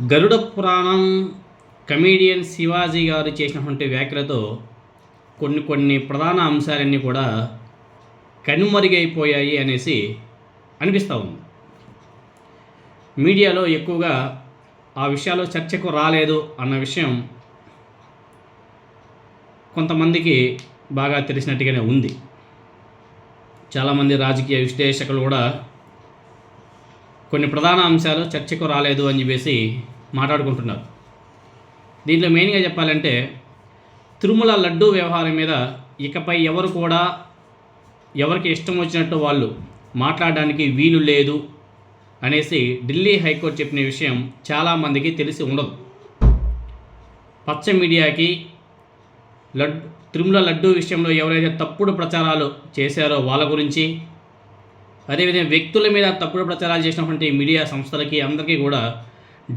గరుడ పురాణం comedian Shivaji గారు చేసినటువంటి వ్యాఖ్యలతో కొన్ని ప్రధాన అంశాలన్నీ కూడా కనుమరుగైపోయాయి అనేసి అనిపిస్తూ ఉంది. మీడియాలో ఎక్కువగా ఆ విషయాలు చర్చకు రాలేదు అన్న విషయం కొంతమందికి బాగా తెలిసినట్టుగానే ఉంది. చాలామంది రాజకీయ విశ్లేషకులు కూడా కొన్ని ప్రధాన అంశాలు చర్చకు రాలేదు అని చెప్పేసి మాట్లాడుకుంటున్నారు. దీంట్లో మెయిన్గా చెప్పాలంటే తిరుమల లడ్డూ వ్యవహారం మీద ఇకపై ఎవరు కూడా ఎవరికి ఇష్టం వచ్చినట్టు వాళ్ళు మాట్లాడడానికి వీలు లేదు అనేసి ఢిల్లీ హైకోర్టు చెప్పిన విషయం చాలామందికి తెలిసి ఉండదు. పచ్చ మీడియాకి తిరుమల లడ్డూ విషయంలో ఎవరైతే తప్పుడు ప్రచారాలు చేశారో వాళ్ళ గురించి, అదేవిధంగా వ్యక్తుల మీద తప్పుడు ప్రచారాలు చేసినటువంటి మీడియా సంస్థలకి అందరికీ కూడా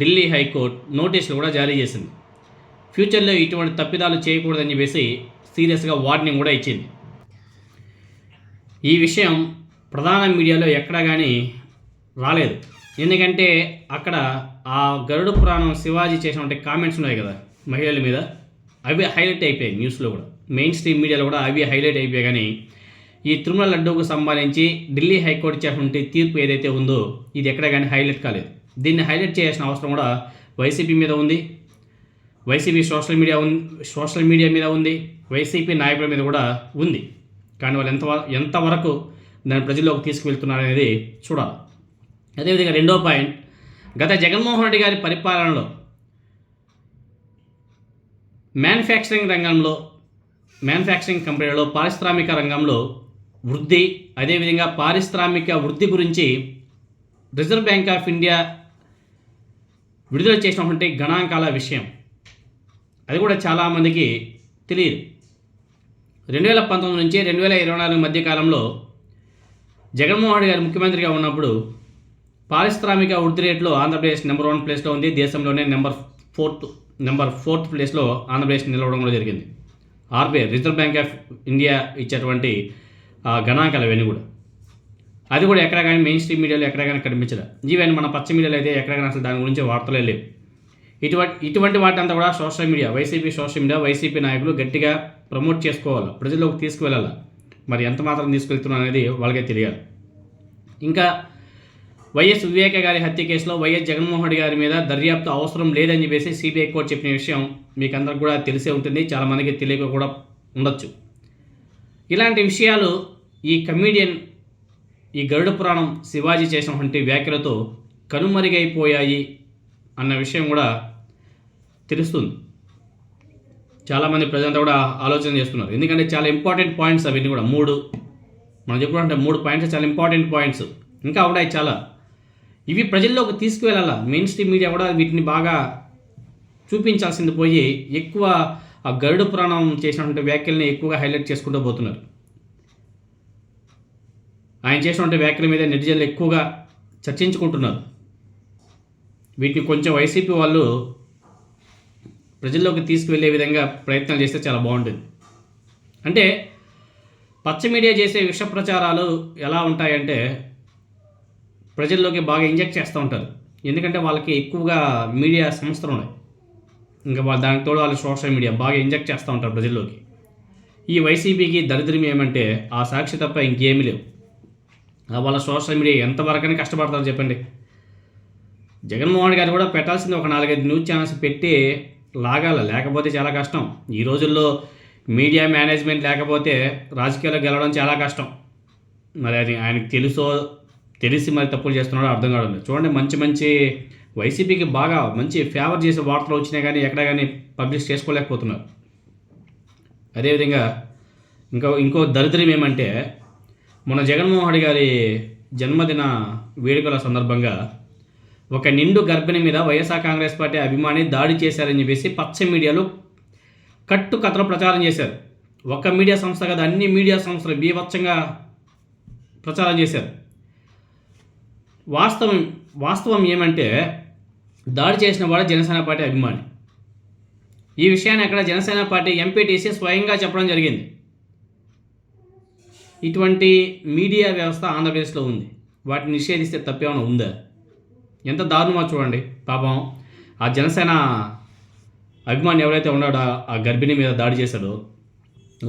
ఢిల్లీ హైకోర్టు నోటీసులు కూడా జారీ చేసింది. ఫ్యూచర్లో ఇటువంటి తప్పిదాలు చేయకూడదని చెప్పేసి సీరియస్గా వార్నింగ్ కూడా ఇచ్చింది. ఈ విషయం ప్రధాన మీడియాలో ఎక్కడా కానీ రాలేదు. ఎందుకంటే అక్కడ ఆ గరుడ పురాణం శివాజీ చేసినటువంటి కామెంట్స్ ఉన్నాయి కదా మహిళల మీద, అవి హైలైట్ అయిపోయాయి న్యూస్లో కూడా, మెయిన్ స్ట్రీమ్ మీడియాలో కూడా అవి హైలైట్ అయిపోయాయి. కానీ ఈ తిరుమల లడ్డూకు సంబంధించి ఢిల్లీ హైకోర్టు ఇచ్చేటువంటి తీర్పు ఏదైతే ఉందో ఇది ఎక్కడ కానీ హైలైట్ కాలేదు. దీన్ని హైలైట్ చేయాల్సిన అవసరం కూడా వైసీపీ మీద ఉంది, వైసీపీ సోషల్ మీడియా మీద ఉంది, వైసీపీ నాయకుల మీద కూడా ఉంది. కానీ వాళ్ళు ఎంతవరకు దాన్ని ప్రజల్లోకి తీసుకువెళ్తున్నారు అనేది చూడాలి. అదేవిధంగా రెండో పాయింట్, గత జగన్మోహన్ రెడ్డి గారి పరిపాలనలో మ్యానుఫ్యాక్చరింగ్ కంపెనీలో పారిశ్రామిక రంగంలో వృద్ధి, అదేవిధంగా పారిశ్రామిక వృద్ధి గురించి రిజర్వ్ బ్యాంక్ ఆఫ్ ఇండియా విడుదల చేసినటువంటి గణాంకాల విషయం అది కూడా చాలామందికి తెలియదు. 2019 నుంచి 2024 మధ్య కాలంలో జగన్మోహన్ రెడ్డి గారు ముఖ్యమంత్రిగా ఉన్నప్పుడు పారిశ్రామిక వృద్ధి రేట్లో ఆంధ్రప్రదేశ్ నెంబర్ 1 ప్లేస్లో ఉంది. దేశంలోనే నెంబర్ 4th ప్లేస్లో ఆంధ్రప్రదేశ్ నిలవడం కూడా జరిగింది. RBI reserve bank of India ఇచ్చేటువంటి గణాంకాలు అవన్నీ కూడా, అది కూడా ఎక్కడ కానీ మెయిన్ స్ట్రీమ్ మీడియాలో ఎక్కడ కానీ కనిపించదు. ఈవెన్ మన పచ్చ మీడియాలో అయితే ఎక్కడ కానీ అసలు దాని గురించి వార్తలే లేవు. ఇటువంటి వాటంతా కూడా సోషల్ మీడియా, వైసీపీ నాయకులు గట్టిగా ప్రమోట్ చేసుకోవాలి, ప్రజల్లోకి తీసుకువెళ్ళాలి. మరి ఎంత మాత్రం తీసుకెళ్తున్నారు అనేది వాళ్ళకే తెలియాలి. ఇంకా వైఎస్ వివేక గారి హత్య కేసులో వైఎస్ జగన్మోహన్ రెడ్డి గారి మీద దర్యాప్తు అవసరం లేదని చెప్పేసి సిబిఐ కోర్టు చెప్పిన విషయం మీకు అందరికి కూడా తెలిసే ఉంటుంది, చాలామందికి తెలియక కూడా ఉండొచ్చు. ఇలాంటి విషయాలు ఈ కమీడియన్ ఈ గరుడ పురాణం శివాజీ చేసినటువంటి వ్యాఖ్యలతో కనుమరుగైపోయాయి అన్న విషయం కూడా తెలుస్తుంది. చాలామంది ప్రజలంతా కూడా ఆలోచన చేస్తున్నారు. ఎందుకంటే చాలా ఇంపార్టెంట్ పాయింట్స్ అవన్నీ కూడా మనం చెప్పుకుంటే 3 పాయింట్స్ చాలా ఇంపార్టెంట్ పాయింట్స్ ఇంకా ఉన్నాయి చాలా. ఇవి ప్రజల్లోకి తీసుకువెళ్ళాలా. మెయిన్ స్ట్రీమ్ మీడియా కూడా వీటిని బాగా చూపించాల్సింది పోయి ఎక్కువ ఆ గరుడ పురాణం చేసినటువంటి వ్యాఖ్యల్ని ఎక్కువగా హైలైట్ చేసుకుంటూ పోతున్నారు. ఆయన చేసినటువంటి వ్యాఖ్యల మీద నెటిజన్లు ఎక్కువగా చర్చించుకుంటున్నారు. వీటిని కొంచెం వైసీపీ వాళ్ళు ప్రజల్లోకి తీసుకువెళ్ళే విధంగా ప్రయత్నాలు చేస్తే చాలా బాగుంటుంది. అంటే పచ్చ మీడియా చేసే విష ప్రచారాలు ఎలా ఉంటాయంటే ప్రజల్లోకి బాగా ఇంజెక్ట్ చేస్తూ ఉంటారు. ఎందుకంటే వాళ్ళకి ఎక్కువగా మీడియా సంస్థలు ఉన్నాయి, ఇంకా దానికి తోడు వాళ్ళు సోషల్ మీడియా బాగా ఇంజెక్ట్ చేస్తూ ఉంటారు ప్రజల్లోకి. ఈ వైసీపీకి దరిద్రం ఏమంటే ఆ సాక్షి తప్ప ఇంకేమీ లేవు. వాళ్ళ సోషల్ మీడియా ఎంతవరకని కష్టపడతారు చెప్పండి. జగన్మోహన్ గారు కూడా పెట్టాల్సింది ఒక 4-5 న్యూస్ ఛానల్స్ పెట్టి లాగాల, లేకపోతే చాలా కష్టం. ఈ రోజుల్లో మీడియా మేనేజ్మెంట్ లేకపోతే రాజకీయాల్లో గెలవడం చాలా కష్టం. మరి అది ఆయనకు తెలిసి మరి తప్పులు చేస్తున్నాడో అర్థం కావడం. చూడండి, మంచి వైసీపీకి బాగా మంచి ఫేవర్ చేసే వార్తలు వచ్చినాయి కానీ ఎక్కడ కానీ పబ్లిష్ చేసుకోలేకపోతున్నారు. అదేవిధంగా ఇంకో దరిద్రం ఏమంటే మన జగన్మోహన్ రెడ్డి గారి జన్మదిన వేడుకల సందర్భంగా ఒక నిండు గర్భిణి మీద వైఎస్ఆర్ కాంగ్రెస్ పార్టీ అభిమాని దాడి చేశారని చెప్పేసి పచ్చ మీడియాలో కథలు ప్రచారం చేశారు. ఒక్క మీడియా సంస్థ కదా, అన్ని మీడియా సంస్థలు బీభత్సంగా ప్రచారం చేశారు. వాస్తవం ఏమంటే దాడి చేసిన వాడు జనసేన పార్టీ అభిమాని. ఈ విషయాన్ని అక్కడ జనసేన పార్టీ ఎంపీటీసీ స్వయంగా చెప్పడం జరిగింది. ఇటువంటి మీడియా వ్యవస్థ ఆంధ్రప్రదేశ్లో ఉంది. వాటిని నిషేధిస్తే తప్పేమైనా ఉందా? ఎంత దారుణమో చూడండి. పాపం ఆ జనసేన అభిమాని ఎవరైతే ఉన్నాడో ఆ గర్భిణి మీద దాడి చేశాడో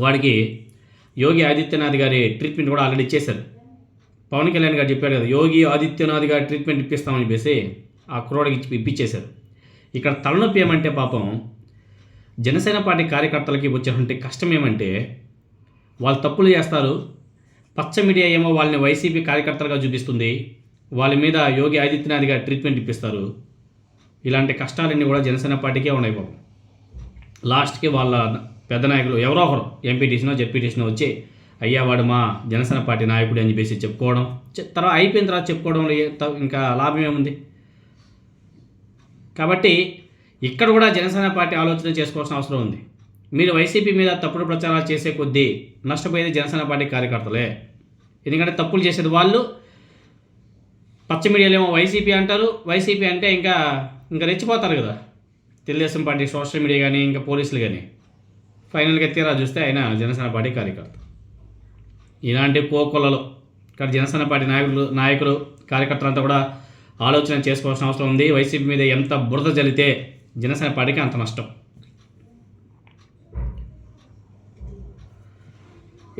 వాడికి యోగి ఆదిత్యనాథ్ గారి ట్రీట్మెంట్ కూడా ఆల్రెడీ ఇచ్చేశారు. పవన్ కళ్యాణ్ గారు చెప్పారు కదా, యోగి ఆదిత్యనాథ్ గారి ట్రీట్మెంట్ ఇప్పిస్తామని చెప్పేసి ఆ కుర్రోడికి ఇప్పించేశారు. ఇక్కడ తలనొప్పి ఏమంటే పాపం జనసేన పార్టీ కార్యకర్తలకి వచ్చేటువంటి కష్టం ఏమంటే వాళ్ళు తప్పులు చేస్తారు, పచ్చ మీడియా ఏమో వాళ్ళని వైసీపీ కార్యకర్తలుగా చూపిస్తుంది, వాళ్ళ మీద యోగి ఆదిత్యనాథ్ గారు ట్రీట్మెంట్ ఇప్పిస్తారు. ఇలాంటి కష్టాలన్నీ కూడా జనసేన పార్టీకే ఉన్నాయి పాపం. లాస్ట్కి వాళ్ళ పెద్ద నాయకులు ఎవరో ఒకరు ఎంపీటీసీనో జెడ్పీటీసీనో వచ్చి అయ్యా వాడు మా జనసేన పార్టీ నాయకుడు అని చెప్పేసి చెప్పుకోవడం, తర్వాత అయిపోయిన తర్వాత చెప్పుకోవడం ఇంకా లాభం ఏముంది. కాబట్టి ఇక్కడ కూడా జనసేన పార్టీ ఆలోచన చేసుకోవాల్సిన అవసరం ఉంది. మీరు వైసీపీ మీద తప్పుడు ప్రచారాలు చేసే కొద్దీ నష్టపోయేది జనసేన పార్టీ కార్యకర్తలే. ఎందుకంటే తప్పులు చేసేది వాళ్ళు, పచ్చ మీడియాలో ఏమో వైసీపీ అంటారు, వైసీపీ అంటే ఇంకా రెచ్చిపోతారు కదా తెలుగుదేశం పార్టీ సోషల్ మీడియా కానీ ఇంకా పోలీసులు కానీ. ఫైనల్గా తీరా చూస్తే ఆయన జనసేన పార్టీ కార్యకర్త. ఇలాంటి కోకొల్లలో ఇక్కడ జనసేన పార్టీ నాయకులు కార్యకర్తలంతా కూడా ఆలోచన చేసుకోవాల్సిన అవసరం ఉంది. వైసీపీ మీద ఎంత బురద జల్లితే జనసేన పార్టీకి అంత నష్టం.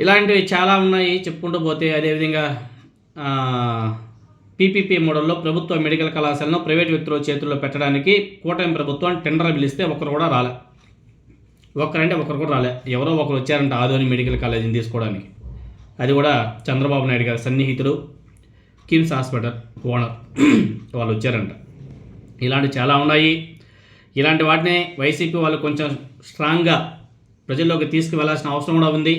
ఇలాంటివి చాలా ఉన్నాయి చెప్పుకుంటూ పోతే. అదేవిధంగా పీపీపీ మోడల్లో ప్రభుత్వ మెడికల్ కళాశాలను ప్రైవేట్ వ్యక్తుల చేతుల్లో పెట్టడానికి కూటమి ప్రభుత్వం టెండర్లు పిలిస్తే ఒకరు కూడా రాలే. ఒకరు కూడా రాలే. ఎవరో ఒకరు వచ్చారంట ఆదోని మెడికల్ కాలేజీని తీసుకోవడానికి. అది కూడా చంద్రబాబు నాయుడు గారి సన్నిహితుడు కిమ్స్ హాస్పిటల్ ఓనర్ వాళ్ళు వచ్చారంట. ఇలాంటివి చాలా ఉన్నాయి. ఇలాంటి వాటిని వైసీపీ వాళ్ళు కొంచెం స్ట్రాంగ్గా ప్రజల్లోకి తీసుకువెళ్లాల్సిన అవసరం కూడా ఉంది.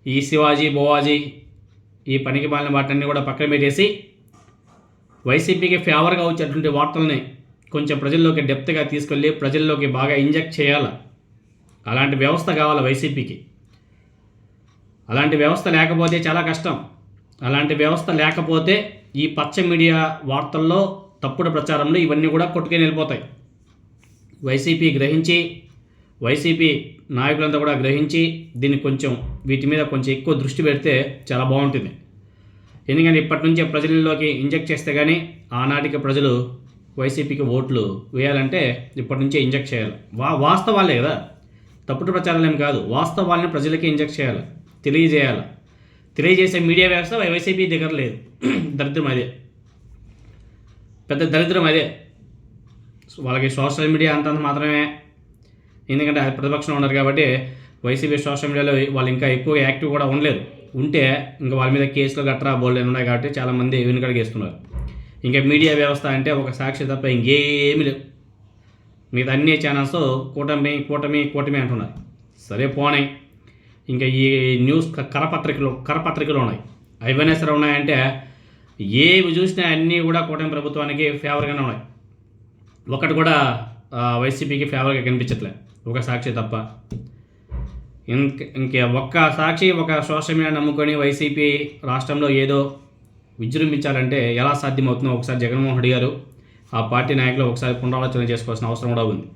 ఈ శివాజీ బోవాజీ ఈ పనికి మాలిన వాటిని కూడా పక్కన పెట్టేసి వైసీపీకి ఫేవర్గా వచ్చేటువంటి వార్తల్ని కొంచెం ప్రజల్లోకి డెప్త్గా తీసుకెళ్ళి ప్రజల్లోకి బాగా ఇంజెక్ట్ చేయాలి. అలాంటి వ్యవస్థ కావాలి వైసీపీకి. అలాంటి వ్యవస్థ లేకపోతే చాలా కష్టం. అలాంటి వ్యవస్థ లేకపోతే ఈ పచ్చ మీడియా వార్తల్లో తప్పుడు ప్రచారంలో ఇవన్నీ కూడా కొట్టుకొని వెళ్ళిపోతాయి. వైసీపీ నాయకులంతా కూడా గ్రహించి దీన్ని వీటి మీద కొంచెం ఎక్కువ దృష్టి పెడితే చాలా బాగుంటుంది. ఎందుకంటే ఇప్పటి నుంచే ప్రజల్లోకి ఇంజెక్ట్ చేస్తే కానీ ఆనాటికి ప్రజలు వైసీపీకి ఓట్లు వేయాలంటే ఇప్పటి నుంచే ఇంజెక్ట్ చేయాలి. వాస్తవాలే కదా, తప్పుడు ప్రచారాలు ఏం కాదు, వాస్తవాలని ప్రజలకి ఇంజెక్ట్ చేయాలి, తెలియజేసే మీడియా వ్యవస్థ వైసీపీ దగ్గర లేదు. దరిద్రం అదే, పెద్ద దరిద్రం అదే. వాళ్ళకి సోషల్ మీడియా అంతంత మాత్రమే. ఎందుకంటే అది ప్రతిపక్షంలో ఉన్నారు కాబట్టి వైసీపీ సోషల్ మీడియాలో వాళ్ళు ఇంకా ఎక్కువ యాక్టివ్ కూడా ఉండలేరు. ఉంటే ఇంకా వాళ్ళ మీద కేసులు గట్రా బోల్డెన్ ఉన్నాయి కాబట్టి చాలామంది వెనుకడిగేస్తున్నారు. ఇంకా మీడియా వ్యవస్థ అంటే ఒక సాక్షి తప్ప ఇంకేమీ లేవు. మిగతా అన్ని ఛానల్స్ కూటమి అంటున్నారు. సరే పోనాయి. ఇంకా ఈ న్యూస్ కరపత్రికలు ఉన్నాయి. అవన్నీ సరే ఉన్నాయంటే ఏవి చూసినా అన్నీ కూడా కూటమి ప్రభుత్వానికి ఫేవర్గానే ఉన్నాయి. ఒకటి కూడా వైసీపీకి ఫేవర్గా కనిపించట్లే, ఒక సాక్షి తప్ప. ఇంకే ఒక్క సాక్షి ఒక సోషల్ మీడియా నమ్ముకొని వైసీపీ రాష్ట్రంలో ఏదో విజృంభించాలంటే ఎలా సాధ్యమవుతుందో ఒకసారి జగన్మోహన్ రెడ్డి గారు ఆ పార్టీ నాయకులు ఒకసారి పునరాలోచన చేసుకోవాల్సిన అవసరం కూడా ఉంది.